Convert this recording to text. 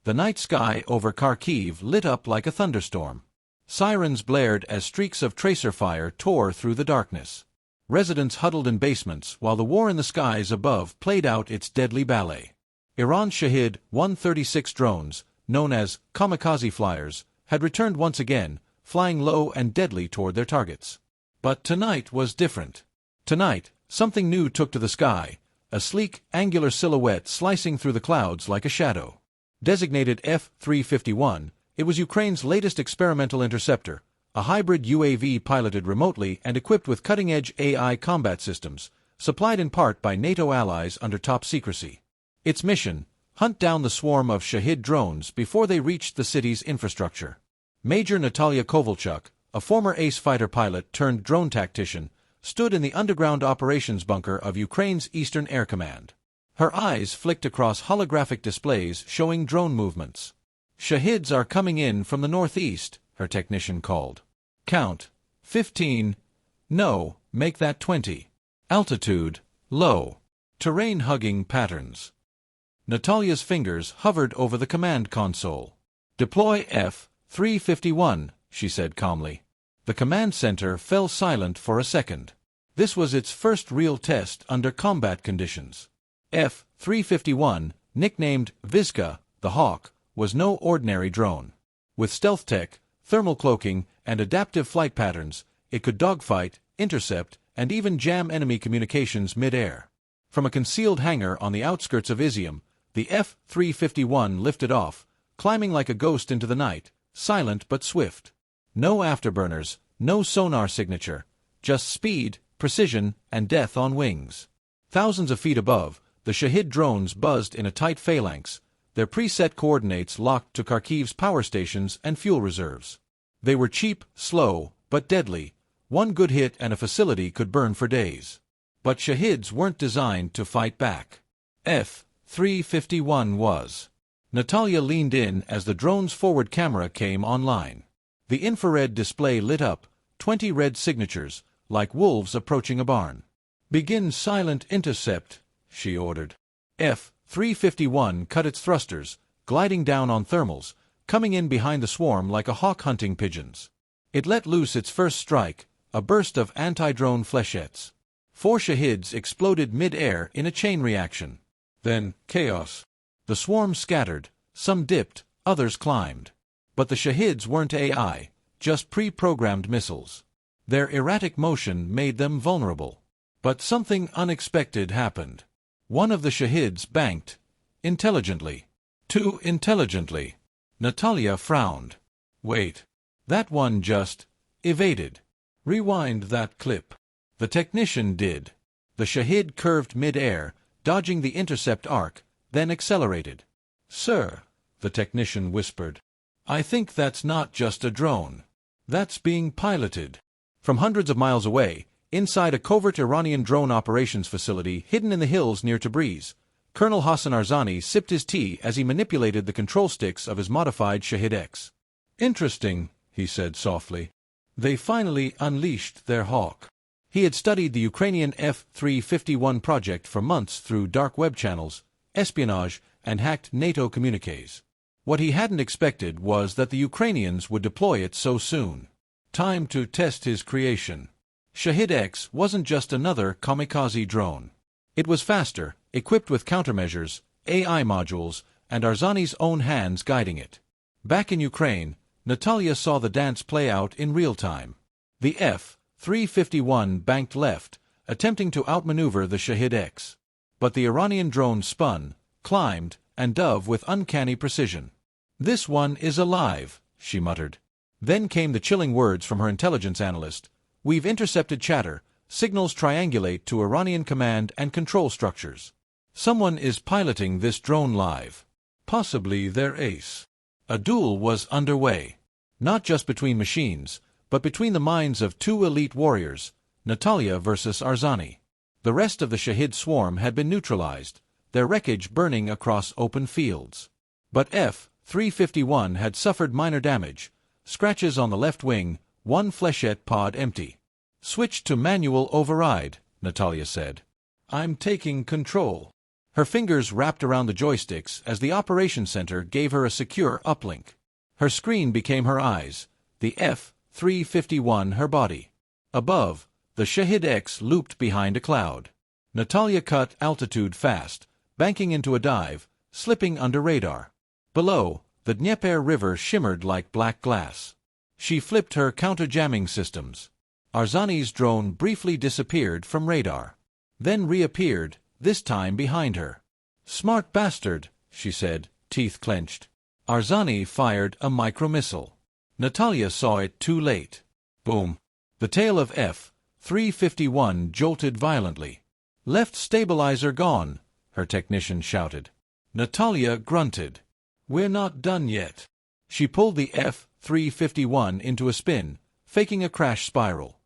The night sky over Kharkiv lit up like a thunderstorm. Sirens blared as streaks of tracer fire tore through the darkness. Residents huddled in basements while the war in the skies above played out its deadly ballet. Iran's Shahed-136 drones, known as kamikaze flyers, had returned once again, flying low and deadly toward their targets. But tonight was different. Tonight, something new took to the sky, a sleek, angular silhouette slicing through the clouds like a shadow. Designated F-351, it was Ukraine's latest experimental interceptor, a hybrid UAV piloted remotely and equipped with cutting-edge AI combat systems, supplied in part by NATO allies under top secrecy. Its mission: hunt down the swarm of Shahed drones before they reached the city's infrastructure. Major Natalia Kovalchuk, a former ace fighter pilot turned drone tactician, stood in the underground operations bunker of Ukraine's Eastern Air Command. Her eyes flicked across holographic displays showing drone movements. "Shaheds are coming in from the northeast," her technician called. "Count. 15. No, make that 20. Altitude, low. Terrain-hugging patterns." Natalia's fingers hovered over the command console. "Deploy F-351, she said calmly. The command center fell silent for a second. This was its first real test under combat conditions. F-351, nicknamed Vizhka, the Hawk, was no ordinary drone. With stealth tech, thermal cloaking, and adaptive flight patterns, it could dogfight, intercept, and even jam enemy communications mid-air. From a concealed hangar on the outskirts of Izium, the F-351 lifted off, climbing like a ghost into the night, silent but swift. No afterburners, no sonar signature, just speed, precision, and death on wings. Thousands of feet above, the Shahed drones buzzed in a tight phalanx, their preset coordinates locked to Kharkiv's power stations and fuel reserves. They were cheap, slow, but deadly. One good hit and a facility could burn for days. But Shaheds weren't designed to fight back. F-351 was. Natalia leaned in as the drone's forward camera came online. The infrared display lit up, 20 red signatures, like wolves approaching a barn. "Begin silent intercept," she ordered. F-351 cut its thrusters, gliding down on thermals, coming in behind the swarm like a hawk hunting pigeons. It let loose its first strike, a burst of anti-drone flechettes. 4 Shaheds exploded mid-air in a chain reaction. Then, chaos. The swarm scattered, some dipped, others climbed. But the Shaheds weren't AI, just pre-programmed missiles. Their erratic motion made them vulnerable. But something unexpected happened. One of the Shaheds banked. Intelligently. Too intelligently. Natalia frowned. "Wait. That one just evaded. Rewind that clip." The technician did. The Shahed curved mid-air, dodging the intercept arc, then accelerated. "Sir," the technician whispered, "I think that's not just a drone. That's being piloted." From hundreds of miles away, inside a covert Iranian drone operations facility hidden in the hills near Tabriz, Colonel Hassan Arzani sipped his tea as he manipulated the control sticks of his modified Shahed-X. "Interesting," he said softly. "They finally unleashed their hawk." He had studied the Ukrainian F-351 project for months through dark web channels, espionage, and hacked NATO communiques. What he hadn't expected was that the Ukrainians would deploy it so soon. Time to test his creation. Shahed-X wasn't just another kamikaze drone. It was faster, equipped with countermeasures, AI modules, and Arzani's own hands guiding it. Back in Ukraine, Natalia saw the dance play out in real time. The F-351 banked left, attempting to outmaneuver the Shahed-X. But the Iranian drone spun, climbed, and dove with uncanny precision. "This one is alive," she muttered. Then came the chilling words from her intelligence analyst. "We've intercepted chatter. Signals triangulate to Iranian command and control structures. Someone is piloting this drone live. Possibly their ace." A duel was underway. Not just between machines, but between the minds of 2 elite warriors, Natalia versus Arzani. The rest of the Shahed swarm had been neutralized, their wreckage burning across open fields. But F-351 had suffered minor damage, scratches on the left wing, 1 flechette pod empty. "Switch to manual override," Natalia said. "I'm taking control." Her fingers wrapped around the joysticks as the operation center gave her a secure uplink. Her screen became her eyes, the F-351 her body. Above, the Shahed-X looped behind a cloud. Natalia cut altitude fast, banking into a dive, slipping under radar. Below, the Dnieper River shimmered like black glass. She flipped her counter-jamming systems. Arzani's drone briefly disappeared from radar. Then reappeared, this time behind her. "Smart bastard," she said, teeth clenched. Arzani fired a micromissile. Natalia saw it too late. Boom. The tail of F-351 jolted violently. "Left stabilizer gone," her technician shouted. Natalia grunted. "We're not done yet." She pulled the F-351 into a spin, faking a crash spiral.